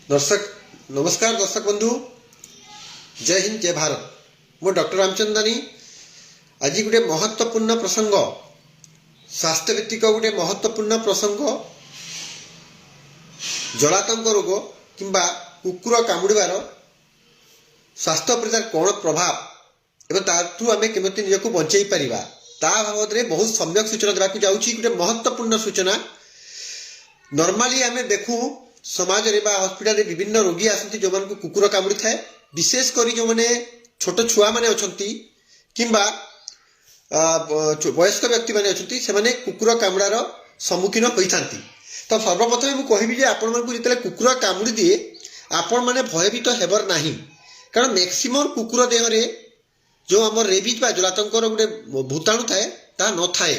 दर्शक नमस्कार दर्शक बंधु जय हिंद जय भारत मो डॉक्टर रामचंदानी आज गोटे महत्वपूर्ण प्रसंग स्वास्थ्य भित्तिक गोटे महत्वपूर्ण प्रसंग जलातंक रोग किंबा कुकुर कामुड़ार स्वास्थ्य पर कौन प्रभाव एवं ताठू आम केमती निजक बंचई पारिबा ता बाबद बहुत सम्यक सूचना देवाक जाउछि। गोटे महत्वपूर्ण सूचना नॉर्मली आम देखूँ समाज रे बा हॉस्पिटल रे विभिन्न रोगी आसती जो मानक कुकुर कामुड़ी थाए विशेष करी जो माने छोट छुआ माने अछंती किंबा वयस्क व्यक्ति माने अछंती से माने कुकुर कामुड़ार सम्मुखीन होइथांती। तो सर्वप्रथम मु कहिबी जे आपण मानकु जेतले कुकुर कामुड़ी दिए आपण माने भयभीत हेबर नाही, कारण मैक्सिमम कुकुर देह रे जो हमर रेबिज बा जलातंकर गोटे भूताणु थाए ता न थाए।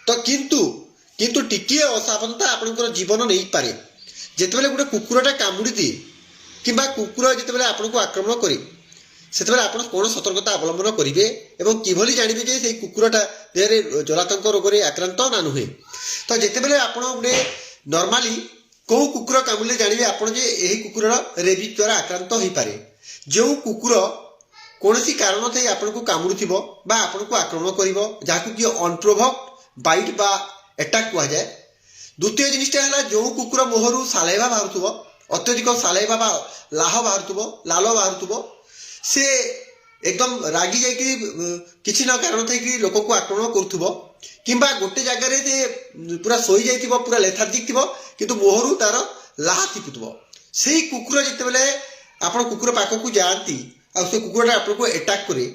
तो किंतु टिकिए असावधानता आपनकर जीवन नहीं पारे। जितेबाला गोटे कुकुरटा कामुड़ी दिए कि कुकुर जितेबाला आपको आक्रमण करे सेतेबाला आपण कौन सतर्कता अवलंबन करेंगे एवं किभली जानवे जे से कुकुरटा देहरे जलातंक रोग आक्रांत ना नुहे। तो जितेबाला आपण गोटे नॉर्मली कौ कुकुर कामुड़े जानवे आपण जे यही कुकुर रेबिज द्वारा आक्रांत हो पारे। जो कुकुर कौन कारण थी आपन को कामुड़ुथिबो बा आपन को आक्रमण करिवो जाकु कि अनप्रोवोक्ड बाइट बा अटैक कहा जाए। द्वितीय जिनिसटा है जो कुकुर मुहरु सालेवा बाहर अत्यधिक सालेवा बा लाह बाहर लाल बाहर से एकदम रागी जाकि किसी न कारण थी लोक को आक्रमण करुथुबो किंबा गोटे जगार पूरा शोई जाइथिबो पूरा लेथार्जिक थिबो किंतु मुहरु तार लाह थिपुथुबो। सेही कुकुर जितेबाला आपण कुकुर पाखक को जाती आ से कुकुरटा आपको अटैक करे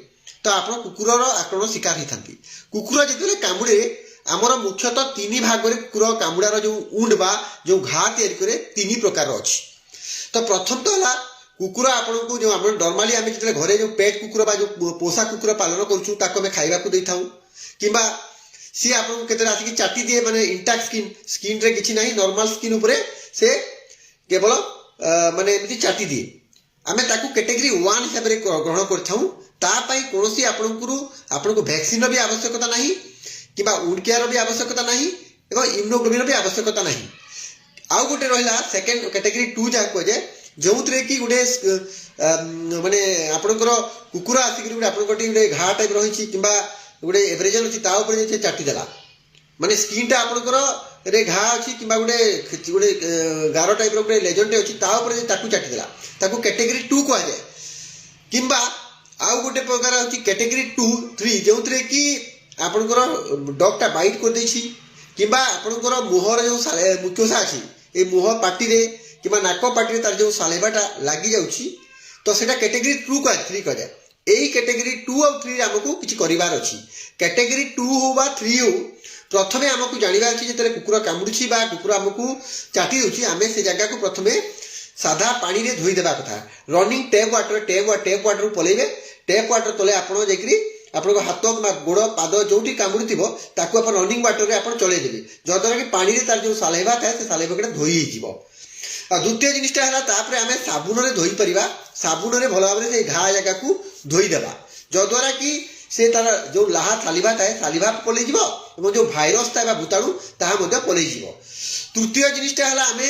तो आप कुकुर आक्रमण शिकार होती। कुकुर जितेबाला कामुड़े आमर मुख्यतः तीन भाग में कुकुर कामुड़ार जो उंड बा जो घा तैयारी करे तीन प्रकार अच्छी। तो प्रथम तो है कुकुर आपण को जो आम नॉर्मली आम जो घरे जो पेट कुकुर बा जो पोषा कुकुर पालन करूँ ताको खाइबा को देता कि सी आपको केते आसिक चाटी दिए माने इंटैक्ट स्किन रे किछि नाही नॉर्मल स्किन उपरे से केवल माने एमती चाटी दिए आम ताकू कैटेगरी 1 हिसाब से ग्रहण करथाऊ। तापाई कोनोसी आपनको वैक्सीन भी आवश्यकता नहीं कि उंड केयर भी आवश्यकता नहीं एवं इम्यूनोग्लोबिन भी आवश्यकता नहीं। आउ गोटे रहा सेकेंड कैटेगरी 2 जहाँ कहे जो थे कि गोटे माने आपणकर कुकुर आसिक गोटे घा टाइप रही कि गोटे एब्रेजन अच्छी चाटीदेला माने स्किनटा आपणकर रे घा अच्छी कि गोटे गार टाइप गोटे लेजनटे अच्छी चाटीदेला ताकू कैटेगरी 2 कह जाए। कि आउ गोटे प्रकार अच्छी कैटेगरी 2 3 जो थे कि आपणकर डगटा बाइट कर देछि कि आपणकर मुहर जो मुख्यसा अच्छी ये मुह पार्टी रे कि नाक पार्टी तार जो सालेबाटा लगी जाउछि तो सेटा कैटेगरी 2 का 3 कह जाए। यही कैटेगरी 2 और 3 आमको किछि करिवार अछि। कैटेगरी 2 हो बा 3 हो प्रथमे आमको जानिबार अछि जेतले कुकुर कामुडुछि बा कुकुर आमको चाटी दोछि आमे से जगह को प्रथमे साधा पानी रे धोई देबा कथा। रनिंग टैप वाटर पलेबे टैप वाटर तले आपण जेकरी आपको हाथ गोड़ पाद जो कामुड़ी थी ताकू आप रनिंग वाटर में आप चलदेवे जद्वारा कि पानी तार जो सालेबा थाए से सालेबा धोई हो। द्वितीय जिनटा है आम साबुन में धोई पार साबुन में भल भाव से घा जगह को धोईदेवा जद्वारा कि से तार जो लाहा सालिभा थाए सालिभा पलैज जो भाइरस थाए भूताणु ताहा पलैज। तृतीय जिनटा है आम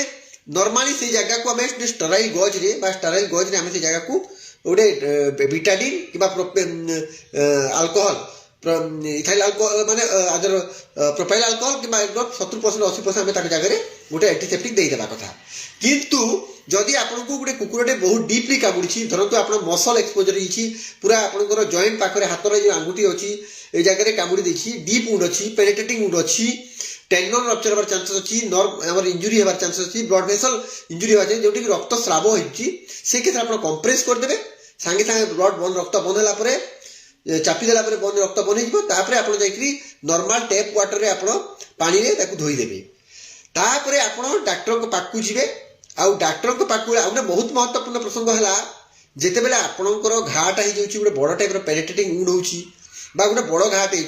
नॉर्मली से जगह को आम स्टेराइल गज आम से जगह को गोटे बिटाडिन कि अल्कोहल इथाइल अल्कोहल माने अदर प्रोपाइल अल्कोहल कि 70% 80% आम जगह गोटे एंटीसेप्टिक देदेवा कथा। किंतु जदि आपको गोटे कुकुरटे बहुत डीपली कामुड़ी धरतु आप मसल एक्सपोजर होती पूरा आपंकर जॉइंट पाखे हाथर जो आंगुठी अच्छी ये जगह कामुड़ी देछि डीप वुंड अच्छी पेनिट्रेटिंग वुंड अच्छी टेंडन रप्चर होवार चांसेस अच्छी नर्व आम इंजुरी होवार चांसेस अच्छी ब्लड वेसल इंजुरी होगा जो रक्त स्राव होती से क्षेत्र में आप कंप्रेस करदे सांगे सांगे ब्लड बंद रक्त बंद होगा चापीदेला बंद रक्त बंद होपर आप नॉर्मल टैप वाटर रे आप पानी रे धोईदेवे। तापर आप डाक्टर पाखु जी आउ डाक्टर पाखु आउ बहुत महत्वपूर्ण प्रसंग है जितेबाला आपणकर घाटा हो गोटे बड़ टाइप पेनिट्रेटिंग वुंड हो गोटे बड़ घाटे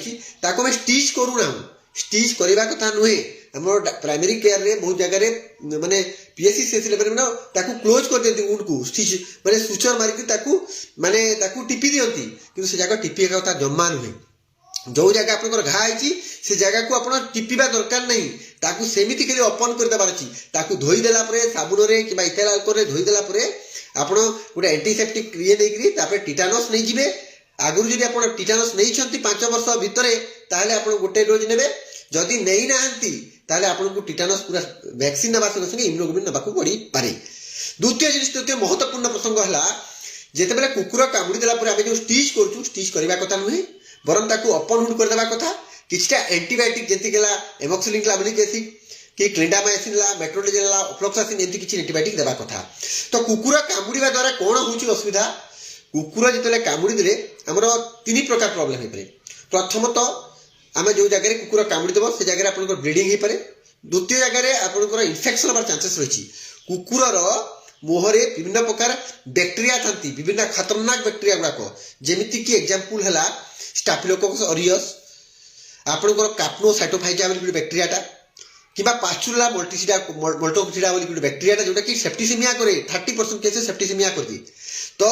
होमें स्टिच करूना स्टिच करवा कथा नुहे आम प्राइमरी केयर रे बहुत जगह माने पीएससी से लेवल में ताकू क्लोज कर दियंती वुंड को स्टिच माने सुचर मारिक ताकू माने ताकू टिपी दियंती किंतु से जगह टिपी कथा जम्मा नुहे जो जगह आपंकर घा है से जगह को आप टिपिबा दरकार नहीं ताकू सेमिति खाली ओपन कर देबार अछि ताकू धोई देला परे साबुन रे कि इथाइल अल्कोहल रे धोई देला परे आपण गोटे एंटीसेप्टिक ये नहीं तापर टिटानस नहीं जिवे आगुरी जदि आपण टिटानस नहीं छंती 5 वर्ष भितरे ताहले आपण गोटे डोज नेबे जदि नहीं नाहंती ताहले आपण को टिटानस पूरा वैक्सीन नबा संगे संगे इम्यूनोग्लोबिन नबाकू पड़ी पारे। द्वितीय महत्वपूर्ण प्रसंग है जेतेबेले कुकुर कामुड़ी देला परे आमे जो स्टिच करछु स्टिच करबा कथा नुहे बरम ताकू ओपन हुड कर देबा कथा किछटा एंटीबायोटिक जेंति गेला एमोक्सिलिन ग्लाबुलिक एसिड कि क्लिंडामाइसिन ला मेट्रोनिडाजोल ला ऑफ्लॉक्सासिन एंति किछि एंटीबायोटिक देबा कथा। तो कुकुर कामुड़ीबा द्वारा कोन होउछि असुविधा कुकुर जेतेले कामुड़ी देले हमर तीन प्रकार प्रॉब्लम हे पारे। प्रथमतः आमे जो जगह कुकुर कामुड़ी देबो से जगह आपनकर ब्लीडिंग हे पारे। द्वितीय जगह आपनकर इन्फेक्शन होबार चांसेस रहिछि। कुकुरर मुहरे विभिन्न प्रकार बैक्टेरिया थांती विभिन्न खतरनाक बैक्टेरिया गुड़ाक जेमिति कि एग्जांपल हैला स्टाफिलोकोकस ऑरियस आपनकर काप्नोसाइटोफाइजा बोली बैक्टेरियाटा किबा पास्चुला मोल्टोसिडा बोली गोटे बैक्टेरियाटा जोटा कि सेप्टिसेमिया करे 30% केसेस सेप्टिसेमिया करती। तो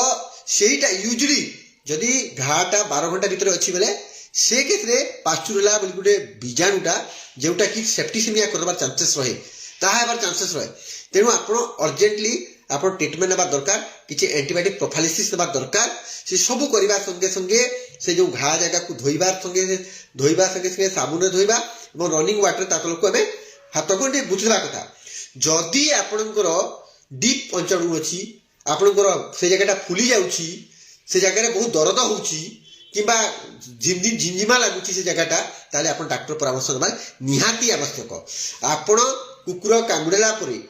सेटा यूजुअली जदि घाटा 12 घंटा भीतर अछि बेले से केसरे पास्चुला बोली गोटे बीजाणुटा जोटा कि सेप्टिसेमिया करबार चांसेस रहे ताहा हेबार चांसेस रहे। तेणु आपण अर्जेंटली आपण ट्रीटमेंट नेबा दरकार किछि एंटीबायोटिक प्रोफाइलिसिस नेबा दरकार से सब करबा संगे संगे से जो घा जगह को धोइबार संगे साबुन रे धोइबा एवं रनिंग वाटर तातल को हमें हाथ को बुझवा कथा। जदि आपणकर डीप अंचल अच्छी आपणकर से जगहटा फुली जाउछि से जगह बहुत दर्द होउछि किंबा झिमझिमा लगुछि से जगहटा ताले आपण डॉक्टर परामर्श नेबा निहाती आवश्यक। आपण कुकुर कामुड़ेला परे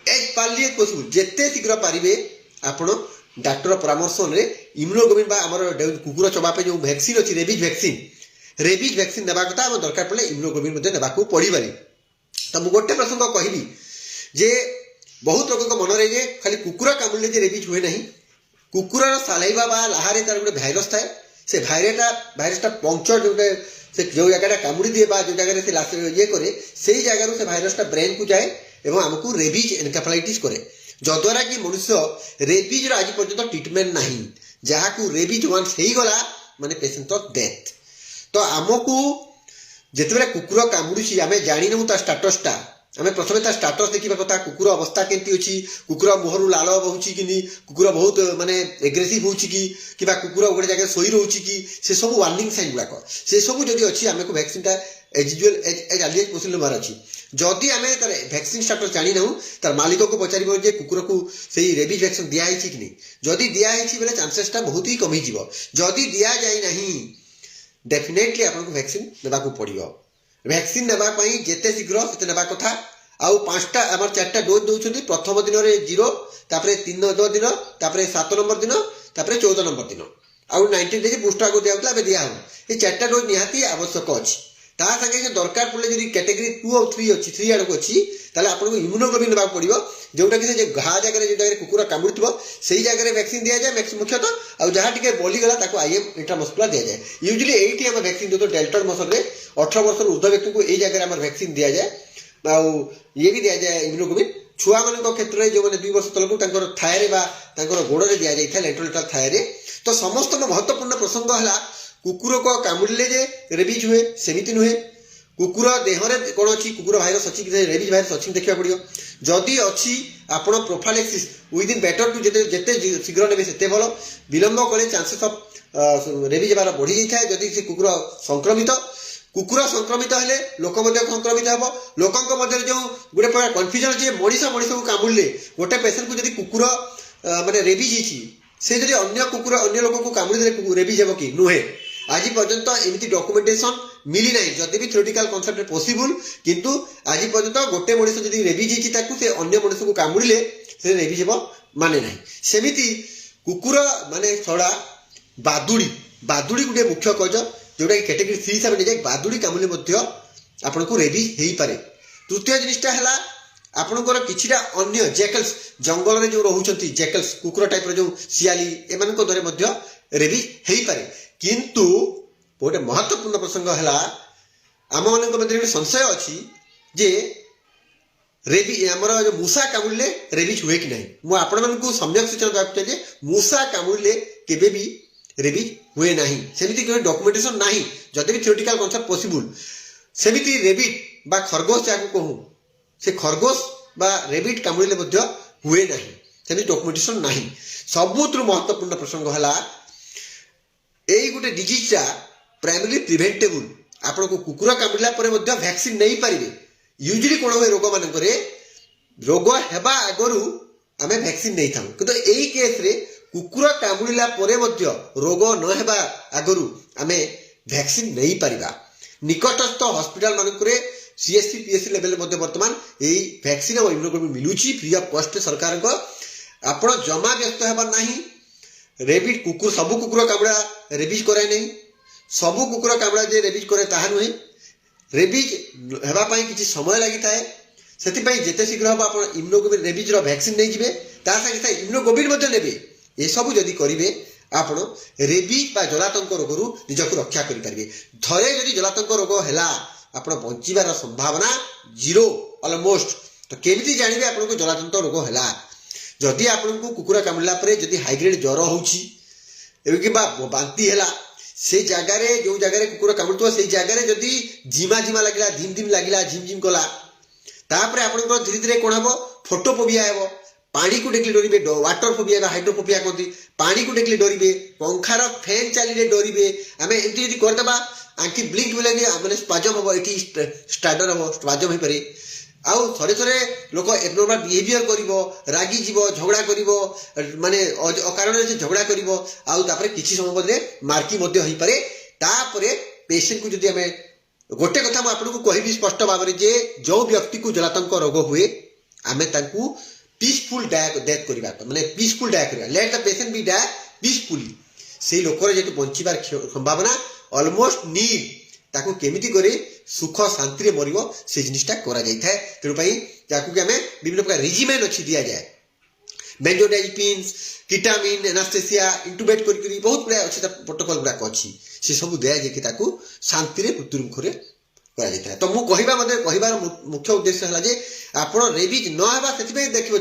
एज पार्ली पॉसिबल जेते शीघ्र पारिबे आपण डॉक्टर परामर्श रे इम्यूनोग्लोबिन बा हमर कुकुर चबा पे जो वैक्सीन अछि रेबीज वैक्सीन नेबा कथा हम दरकार पड़े इम्यूनोग्लोबिन मध्ये नेबाकू पड़ी पारे। तो मु गोटे प्रसंग कहबी जे बहुत लोगों मन रे जे खाली कुकुर कामुड़ले जे रेबीज हुए नहीं कुकुरर सालाइबा बा लाहारे तार गोटे भाइरस थाए से भाइरसटा पंक्चर जो जो जगह कामुड़ी दिए बा जो जगह से ये करे से जगह से भाइरसटा ब्रेन को जाए एवं आमको रेबीज एनकेफेलाइटिस करे जद्वारा कि मनुष्य रेबीज आज पर्यंत ट्रीटमेंट नहीं जहाँ को रेबीज वन्स हो गला माने पेशेंट डेथ। तो आमको जिते कुकुर कामुड़ी आम जाणीनु ता स्टाटसटा आम प्रथम ता स्टाटस देखा कथा कुकुर अवस्था केमती अच्छी कुकुर मुहर लाल बहुची कि कुकुर बहुत माने एग्रेसिव हो कुकुर गोटे जगह शोई रोचे कि से सब वार्निंग साइन गुड़ाक से सब जदि अच्छी आमको वैक्सीनटा as usual as early as possible नेबार अच्छी। जदि आम तार वैक्सीन स्टाटस जानी ना तार मालिक को पचार जे कुकुर को सही रेबीज वैक्सीन दिखाई कि नहीं जदि दिखाई बेले चांसेसटा बहुत ही कमी जदि दि जाए ना डेफिनेटली आपको वैक्सीन नेबाकू पड़ो। वैक्सीन नेबाई जेते शीघ्र से नेबा कथा आउ 5टा आम 4टा डोज दौरान प्रथम दिन में 0 तापर 3 दिन तापर 7 नंबर दिन तापर 14 नंबर दिन आउ 90 डेज बूस्टर आगे दिया दिया ये 4टा डोज निहाती आवश्यक अच्छी। ता संगे दरकार पड़े जब कैटेगरी 2 और 3 अच्छी 3 आड़क अच्छी ताले आपको इम्यूनोग्लोबिन नेबाक पड़ो जोटा कि से घा जगह जो जगह कुकुर कामुड़ी थो से जगह वैक्सीन दि जाए मुख्यतः आउ जहाँ टे बलिगला आईएम इंट्रामस्कुलर दि जाए यूजुअली एटी आम वैक्सीन दो डेल्टा मसल में 18 वर्ष ऊर्ध्व व्यक्ति को यही जगह आम वैक्सीन दि जाए आउ ये भी दि जाए इम्यूनोग्लोबिन छुआ मान क्षेत्र में जो मैंने 2 वर्ष तक थाए गोड़ में दि जाए लेंट्रोलिटल थाए। तो समस्त महत्वपूर्ण प्रसंग है कुकुर को कामुड़े जे रेबीज हुए सेमिति नुहे कुकुर देहरे कौन अच्छी कुकुर भाइरस अच्छी रेबीज भाइरस अच्छी देखा पड़ो जदि अच्छी आपण प्रोफाइलेक्सिस विदिन बेटर टू जिते शीघ्र ने से भल विलंब कले चांसेस ऑफ रेबीज बार बढ़ी जाए जदि से कुकुर संक्रमित हेले लोक संक्रमित हे लोकों जो गोटे प्रकार कन्फ्यूजन अच्छे मनीष को कामुड़े गोटे पेसेंट को जब कुकुर माने रेबीज से जब अन्य कुकुर अन्य लोक को कामुड़ी रेबीज हे कि नुहे आज पर्यंत एमती डॉक्यूमेंटेशन मिली ना जदि भी थ्योरेटिकल कॉन्सेप्ट पॉसिबल किंतु आज पर्यंत गोटे मनीष जब रेबीज से अन्य मनीष को कामुड़े से रेबीज हे माने ना सेमिति कुकुर माने छड़ा बादुड़ी गोटे मुख्य कज जोटा कि कैटेगरी 3 हिसाब से बादुड़ी कामुड़े आपन को रेबीज हो पारे। तृतीय जिनिसटा है आपणकर किछिटा अन्य जैकल्स जंगल में जो रोचंती जैकल्स कुकुर टाइप जो सियाली एमान द्वारा मध्य रेबीज हो पारे। किंतु गोटे महत्वपूर्ण प्रसंग है आम मान मध्य संशय अच्छी जे रेबी आमर जो मूषा कामुड़े रेबीज हुए कि नहीं मुझे आपण मानक सम्यक सूचना देवाक चाहिए मूषा कामुड़े केबे भी रेबीज हुए नहीं सेमिति कोई डॉक्यूमेंटेशन नहीं जदि भी थियोरेटिकल कॉन्सेप्ट पॉसिबल सेमिति रेबिट बा खरगोश जाको कहूँ से खरगोश बा रेबिट कामुड़िले मध्य हुए नहीं सेमिति डॉक्यूमेंटेशन नहीं सबुठु महत्वपूर्ण प्रसंग है यही गोटे डिजीजटा प्राइमरी प्रिवेंटेबल आपण को कुकुर कामुड़िला परे मध्य वैक्सीन नहीं पारिबे यूजुअली कोन होय रोग मानकरे रोग हेबा आगरु आमे वैक्सीन नहीं थाउ किंतु एई केस रे कुकुर कामुड़िला परे मध्य रोग न हेबा आगरु आमे वैक्सीन नहीं पारिबा निकटस्थ हॉस्पिटल मानकरे सीएससी पीएससी लेवल मध्य वर्तमान एई वैक्सीन और इम्यूनोग्लोबुलिन मिलुची फ्री ऑफ कॉस्ट सरकार को आपण जमा व्यस्त हेबा नहीं रेबिट कुकुर सब कुकुर कामुड़ा रेबिज कराए नहीं सबू कुकुर कामुड़ा जे रेबिज करे ताहा नुहे रेबिज हेबा पई किछि समय लागि थाए सेति पई जेते शीघ्र हम आपण इम्यूनोग्लोबुलिन रेबिज रो वैक्सीन नै जिवे ता संगे संगे इम्यूनोग्लोबुलिन मध्ये नेबे ए सब जदि करिवे आपण रेबिज बा जलातंक रोगरु निजकु रक्षा करि परिबे थरे जदि जलातंक रोग हैला आपण बंचिबार संभावना जीरो ऑलमोस्ट तो केमिति जानिबे आपण को जलातंक रोग हैला जदि आपण को कुकुर कामुड़ला परे जदि हाई ग्रेड ज्वर होउची एबे कि बा बांती हैला से जगह रे जो जगह रे कुकुर कामुड़तो से जगह रे जदि जिमा जिमा लागिला धीम धीम लागिला झिम झिम कला तापरे आपण को धीरे धीरे कोन हबो फोटोफोबिया हेबो पानी को देखले डरिबे वाटर फोबिया हाइड्रोफोबिया कहती पानी को देखले डरिबे पंखार फैन चलिले डरिबे आमे एमती यदि करदबा आंखि ब्लिंक बोले माने स्पाजम हबो एठी स्टार्टर हबो स्पाजम होई पारे आउ थरे थरे लोक एब्नॉर्मल बिहेवियर करिवो रागी जीवो झगड़ा करिवो माने अकारण से झगड़ा करिवो आउ तापरे किछि समय बदले मार्की मध्ये होई पारे तापरे पेशेंट को जदि हमें गोटे कथा मैं आपको कहबी स्पष्ट भाव में जे जो व्यक्ति को जलातंक रोग हुए आमे तांकू पीसफुल डेथ करबा माने पीसफुल डाय करबा let the patient be die peacefully से लोकर जेतु बंचिबार संभावना ऑलमोस्ट नील ताकू केमिति करे सुख शांति रे मरिवो से जिनिसटा करा जाई थाए तेनु पई ताकू के हमें विभिन्न प्रकार रिजिमेन अछि दिया जाए बेंजोडाइजिपिन्स कीटामिन एनास्थेसिया इंटुबेट करी बहुत बड़ा अछि प्रोटोकॉल गुडा अछि से सब दिया जे कि ताकू शांति रे मृत्यु मुख रे करा जाई थाए तो मु कहिबा मध्ये कहिबार मुख्य उद्देश्य हला जे आपण रेबिज न हेबा सेति पे देखिबो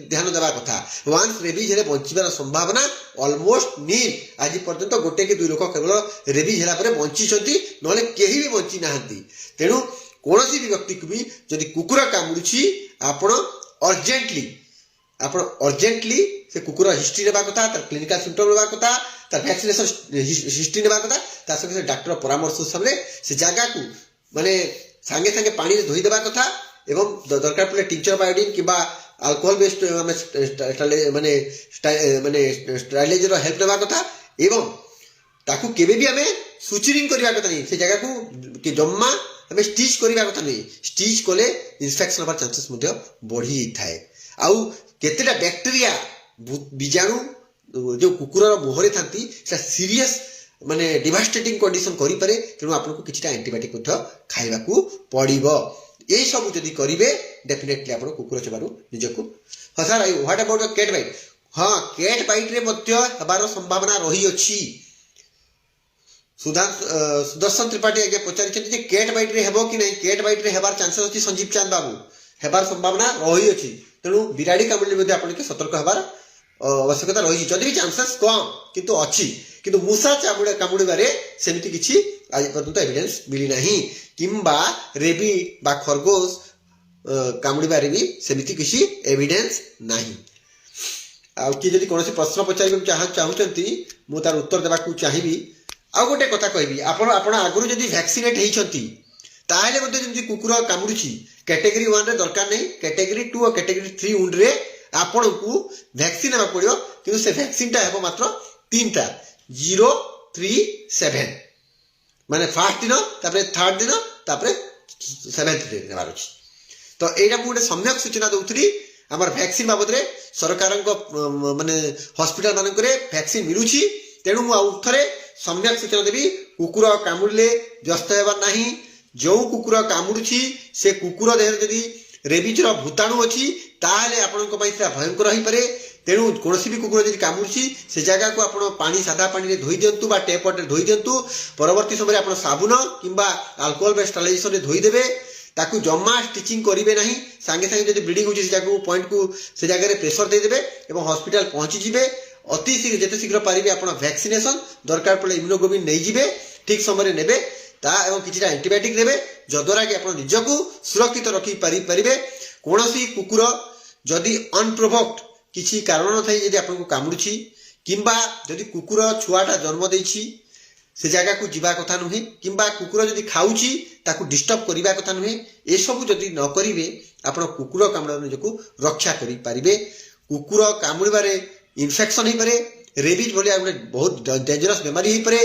ध्यान देबा कथा वांस रेबिज हेले बंचिबार संभावना ऑलमोस्ट नील आज पर्यंत गोटे कि दुई लोक केवल रेबिज हेला परे बंची छथि नले केही भी बंची नाहंती तेनु कोनोसी भी व्यक्ति को भी जदि कुकुर कामुडुछि आपण अर्जेंटली से कुकुर हिस्ट्री नेबा कथा तार क्लिनिकल सिम्पटम नेबा कथा तार वैक्सीनेशन हिस्ट्री नेबा कथा तार संगे डॉक्टर परामर्श सामने से जगह को माने संगे संगे पानी रे धोई देबा कथा एवं दरकार पड़े टिंचर बायोडीन कि अल्कोहल बेस्ड माने स्टराइलाइजर हेल्प नेबा कथा एवं ताकू केबे भी हमें सुचरिंग करबा कथा नहीं से जगह को कि जम्मा हमें स्टिच करबा कथा नहीं स्टिच कोले इन्फेक्शन होबार चांसेस मध्ये बढ़ी थाए आउ केतेटा बैक्टीरिया बीजाणु जो कुकुर मुहरे थांती से सीरियस माने डिवास्टेटिंग कंडीशन करि पारे तेनु आपन को किछटा एंटीबायोटिक मध्ये खाइबा को पड़िबो ए सब जदि करिवे डेफिनेटली आपन कुकुर चबारु निजको हां sir what about the cat bite हां कैट बाइट रे मध्ये हबार संभावना रही अछि सुदर्शन त्रिपाठी आगे पचारि छथि जे कैट बाइट रे हेबो कि नहीं कैट बाइट रे हेबार चांसेस अछि संजीव चांद बाबू हेबार संभावना रही अछि तेनु बिराडी कामुडले मध्ये आपन के सतर्क हेबार आवश्यकता रही जदि भी चांसेस कम किंतु अच्छी किंतु मूषा कामुड़े सेमती किसी आज पर्यंत एविडेंस मिली नहीं किंबा रेबी बा खरगोश कामुड़े भी सेमती किसी एविडेंस नहीं आउ कि जदि कोनोसी प्रश्न पचार चाहूचंती मु तार उत्तर देबा को चाहिबी आ गोटे कथा कहबी आपण आगुरु जदि वैक्सीनेट हेइछंती ताहेले मध्ये जदि कुकुर कामुडुची कैटेगरी 1 रे दरकार नहीं कैटेगरी 2 और कैटेगरी 3 उंड रे आपण को वैक्सीन हेबा पड़ियो किंतु से वैक्सीन टा हेबो मात्र 3टा 0 3 7 माने फर्स्ट दिन तापरे थर्ड दिन तापरे 7th दिन नेबार अछि तो एटा मु गोटे सम्यक सूचना दउथली हमर वैक्सीन बाबद रे सरकार माने हॉस्पिटल मानक रे वैक्सीन मिलुची तेणु मु आउथरे सम्यक सूचना देबी कुकुर कामुडले व्यस्त हेबा नाही जो कुकुर कामुडुची से कुकुर देह जदि रेबिज रो भूताणु अछि ताहले आपनको पई से भयंकर रही पारे तेणु कोनोसी भी कुकुर जदि कामुडुची से जगह को आपण पानी सादा पानी रे धोई दियंतु बा टैप वाटर धोई दियंतु परवर्ती समय आपण साबुन किंबा अल्कोहल बेस्ड स्टरलाइजेशन रे धोई देबे ताकू जम्मा स्टिचिंग करिवे नाही संगे संगे जदि ब्लीडिंग होची से जगह पॉइंट को से जगह रे प्रेशर दे देबे एवं हॉस्पिटल पहुंची जिवे अति शीघ्र जिते शीघ्र पारिबे आपण वैक्सीनेशन दरकार पड़े इम्यूनोग्लोबिन नहीं जिबे ठीक समय नेबे ता एवं किछिटा एंटीबायोटिक देबे जद्वारा कि आपण निजकू सुरक्षित रखी पारिबे। कोनोसी कुकुर जदि अनप्रोवोक्ड किछि कारण न थाई यदि आपन को कामुडुछि किंबा जदि कुकुर छुआटा जन्म देछि से जगह को जीवा कथा नुहे किंबा कुकुर जदि खाउछि ताकू डिस्टर्ब करिबा कथा नुहे ए सब जदि न करिवे आपण कुकुर कामुडा निजकू रक्षा करि पारिबे। कुकुर कामुड़बारे इन्फेक्शन ही पारे रेबिज भलिया गोटे बहुत डेंजरस बेमारी ही पारे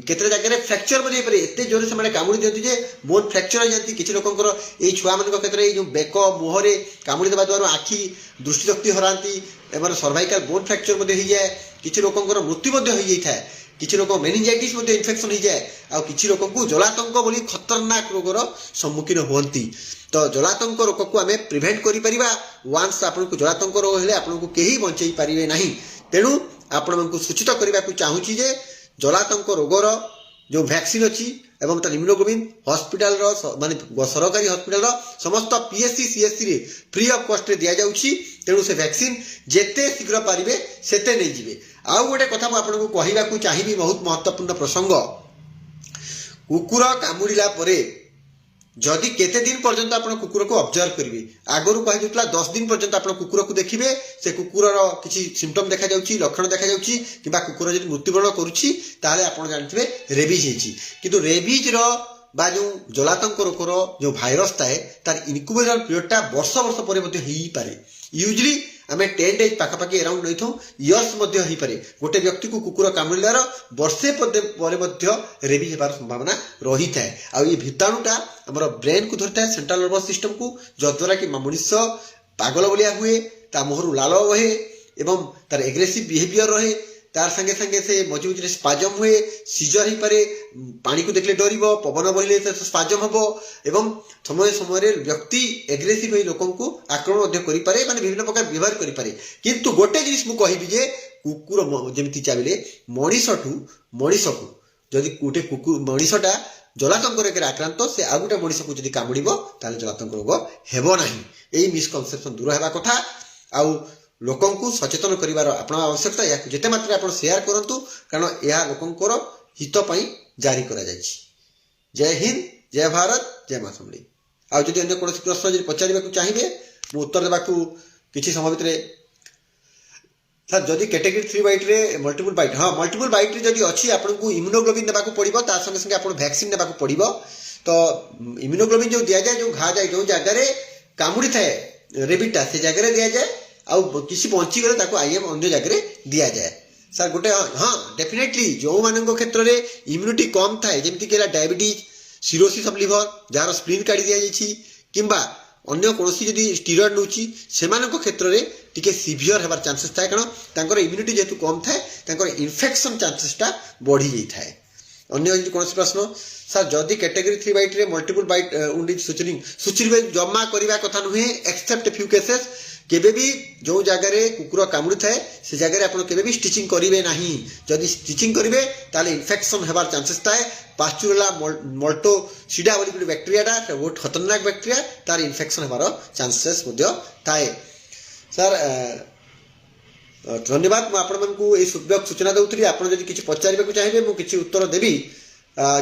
केते जगह रे फ्रैक्चर बजे पारे एते जोरे से माने कामुड़ी दियंती जे बोन फ्रैक्चर हो जाती किछि लोकंकर एई छुआ मानक क्षेत्र ए जो बेक मुहरे कामुड़ी देबा द्वारा आखि दृष्टि शक्ति हरांती एमर सर्वाइकल बोन फ्रैक्चर मध्ये ही जाय किछि लोकंकर मृत्यु मध्ये होई जाय थाए किछि लोक मेनिंजाइटिस मध्ये इन्फेक्शन हो जाए आ किछि लोक को जलातंक बोली खतरनाक रोगर सम्मुखीन होती। तो जलातंक रोग को आमे प्रिवेंट करि परिबा वांस आपन को जलातंक रोग हेले आपन को केही बंचै परिबे नाही। तेणु आपण मन को सूचित करबा को चाहूची जे जलातंक रोगर जो वैक्सीन अछि एवं त इम्यूनोग्लोबिन हॉस्पिटल रो माने सरकारी हॉस्पिटल रो समस्त पीएससी सीएससी रे फ्री ऑफ कॉस्ट रे दिया जाउची। तेणु से वैक्सीन जेते शीघ्र पारिबे सेते नै जिवे। आउ गोटे कथा मु आपन को कहिबा को चाहिबी बहुत महत्वपूर्ण प्रसंग कुकुर कामुड़िला परे जदि केते दिन पर्यंत आपण कुकुर को ऑब्जर्व करिवे आगरु कहि जतला 10 दिन पर्यंत आपण कुकुर को देखिबे से कुकुर रो किछि सिम्पटम देखा जाउची लक्षण देखा जाउची किबा कुकुर जदि मृत्युवरण करूची ताले आपण जानथिबे रेबीज हेची। किंतु रेबीज रो बा जो जलातंक रोग रो जो भाइरस थाए तार इनक्यूबेशन पीरियडटा वर्ष वर्ष परे मध्ये हेई पारे। यूजुअली आमे 10 डेज पाखापाखि अराउंड नहीं इयर्स मध्ये ही पारे गोटे व्यक्ति को कुकुर कामुड़िलार वर्षे परे मध्ये रेबीज हेबार संभावना रही थाए। आ ये भीताणुटा हमर ब्रेन को धरता है सेंट्रल नर्वस सिस्टम को जद्वारा कि मनुष्य पागल बलिया हुए ता मुहरु लाल बहे एवं तार एग्रेसिव बिहेवियर रहे तार संगे संगे से मझे मझे स्पाजम हुए सीजर ही पारे पानी को देखले डरिबो पवन बहिले स्पाजम हबो एवं समय समय व्यक्ति एग्रेसिव होई लोकन को आक्रमण मध्य करि पारे माने विभिन्न प्रकार व्यवहार करि पारे। किंतु गोटे जिनिस मु कहिबि जे कुकुर जेमिति चाबिले मणिसठु मणिसकु जदि गोटे कुकुर मणिसटा जलातंक रोग आक्रांत से आ गोटे मणिस को जदि कामुड़िबो ताले जलातंक रोग हेबो नाही। एई मिसकनसेप्शन दूर हेबा कथा। आउ लोकन को सचेतन करिवार आपण आवश्यकता या जेते मात्रा आपण शेयर करंतु कारण या लोकंकर हित पई जारी करा जायछि। जय हिंद जय भारत जय मां समली। आ जदि अन्य कोनोसी प्रश्न जदि पचारिबा को चाहिबे मु उत्तर देबा को किछि समय भितरे सर जदि कैटेगरी 3 बाइट रे मल्टीपल बाइट हाँ मल्टीपल बाइट रे जदि अछि आपन को इम्यूनोग्लोबिन देबा को पड़िबो ता संगे संगे आपन वैक्सीन देबा को पड़िबो। तो इम्यूनोग्लोबिन जो दिया जाए जो घा जाए जो जगह रे कामुड़ी थाए रेबिटा से जगह रे दिया जाए आउ किसी पहुंची गले ताको आईएम अन्य जगह रे दिया जाए। सर गोटे हाँ डेफिनेटली जो मानक क्षेत्र रे इम्यूनिटी कम थाए जेमति केला diabetes cirrhosis of liver jar spleen काढी दिया जायछि किंबा अन्य कोनोसी जदि स्टेरॉइड नउछि सेमानक क्षेत्र रे टिके सिवियर हेबार चांसेस थाए कारण तांकर इम्यूनिटी जेतु कम थाए तांकर इन्फेक्शन चांसेसटा बढ़ी जाई थाए। अन्य जदि कोनोसी प्रश्न सर जदि कैटेगरी 3 बाइट रे मल्टीपल बाइट उंडी सुचरिबे जमा करिबा कथा नुहे एक्सेप्ट फ्यू केसेस केबे भी जो जगह रे कुकुर कामुड़ी थाए से जगह रे आपण केबे भी स्टिचिंग करिवे नाही। जदि स्टिचिंग करिवे ताले इन्फेक्शन हेबार चांसेस थाए। पास्चुरेला मोल्टो सीडा बोली गुडी बैक्टीरियाटा बहुत खतरनाक बैक्टीरिया तार इन्फेक्शन हेबार चांसेस मध्ये थाए। सर धन्यवाद मु आपण मानकू ए सूचना दउतली आपण जदि किछि पचारिबा को चाहिबे मु किछि उत्तर देबी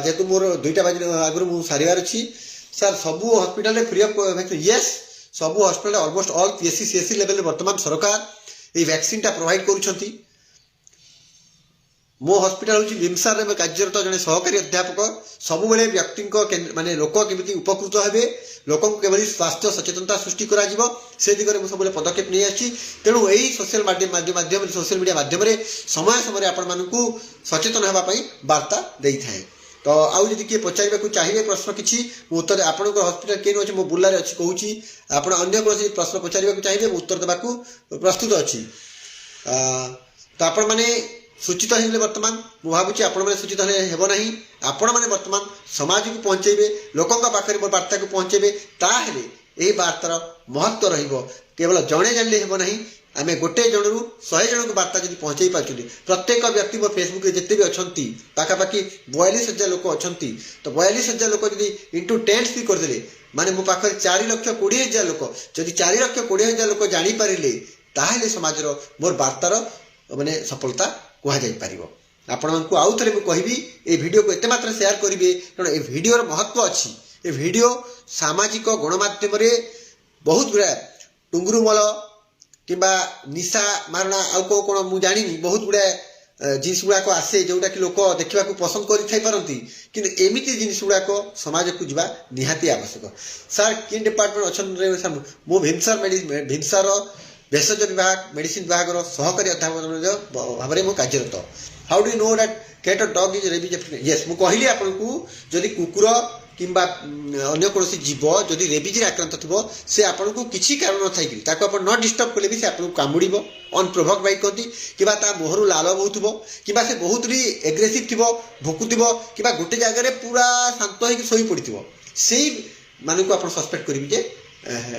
जेतु मोर 2टा बजे आगु मु सारिवार अछि। सर सबु हॉस्पिटल रे फ्री ऑफ वैक्सीन यस सबु hospital almost all PSC CSC level वर्तमान सरकार ए वैक्सीन टा प्रोवाइड करूछंती। मो हॉस्पिटल होची बिमसार रे कार्यरत जने सहकारी अध्यापक सबु बेले व्यक्ति माने लोक केमिति उपकृत हेबे लोक केवली स्वास्थ्य सचेतनता सृष्टि करा जीवो से दिगरे मु सबले पदक्षेप नै आछि। तेणु एई सोशल माध्यम सोशल मीडिया माध्यम रे समय समय आपण मानकू सचेतन हेबा पई वार्ता देई थाए। तो आउ जदि किए पचारिबा को चाहिए प्रश्न किछि उत्तर आपण हॉस्पिटल केन अछि मो बुल्ला रे अछि कहूछि आपण अन्य कोनोसी प्रश्न पचारिबा को चाहिए उत्तर देबा को प्रस्तुत अछि। तो आपण माने सूचित हेले वर्तमान मु भाबुछि आपण माने सूचित हेबो नाही आपण माने वर्तमान समाज को पहुंचेबे लोकंका पाखरे वार्ता को पहुंचेबे ताहेले एही वार्तार महत्व रहिबो। केवल जणे जानले हेबो नाही आमे गोटे जनरू 100 जन को वार्ता जदि पहुंचाई पाछुली प्रत्येक व्यक्ति मो फेसबुक रे जते भी अछंती पाखापाखि 42,000 लोक अछंती तो 42,000 लोक जदि इंटू 10 भी कर देले माने मो पाखरे 4,20,000 लोक जदि 4,20,000 लोक जानि पारिले ताहेले समाजर मोर वार्तार माने सफलता कहुपर। आपण आउ थे मुझे ये वीडियो को एत मात्रा शेयर करेंगे कारण ये वीडियो महत्व अच्छी। ये वीडियो सामाजिक गणमाध्यम बहुत गुड़ा टुंगुरुमल कि निशा मारणा आउ कौन मुझे जानी बहुत गुड़ा जिनस गुड़ाक आसे जोटा कि लोक देखा पसंद करती कि एमती जिनस गुड़ाक समाज को जा निहाती आवश्यक। सार कि डिपार्टमेंट अच्छा मु भिमसार भेषज विभाग मेडिसिन विभाग सहकारी अध्यापक भाव में कार्यरत। How do know that cat a dog is rabies affected? Yes मु कहली आपको जदि कुकुर किंबा अन्य कौन जीव जदि रेबीज आक्रांत थी से आपको किसी कारण न थी आप न डिस्टर्ब कले भी से आपको कामुड़ अनप्रोभोक्ड बाइट कहती कि मुहर लाल बहुव कि बहुत भी एग्रेसिव थी भुकुव कि गोटे जगह पूरा शांत हो शोई पड़ी से मानक आप सस्पेक्ट करेंगे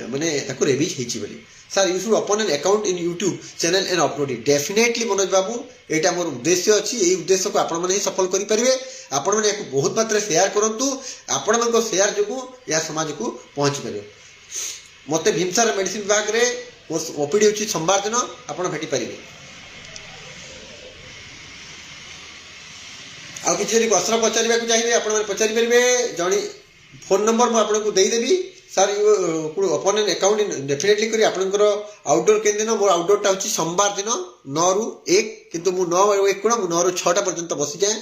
माने रेबीज होती। Sir you should open an account in YouTube channel and upload it. Definitely Manoj Babu यहाँ मोर उद्देश्य अच्छी यही उद्देश्य को आपण मैंने सफल करेंगे। आपण मैंने बहुत मात्रा शेयर करूँ आपण मान शेयर जो यह समाज को पहुँची पार। मत भीमसार मेडिसिन विभाग में मोर ओपीडी होची सोमवार दिन आप भेटी पारे। आउ कि प्रश्न पचार चाहिए आप पचारि पारे जनी फोन नंबर मुझे देदेवी। Sir you open an account definitely करी आपंकर आउटडोर के दिन मोर आउटडोर टा सोमवार दिन 9 ରୁ 1 किंतु मु 9 ରୁ 1 9 ରୁ 6टा पर्यंत बसी जाए।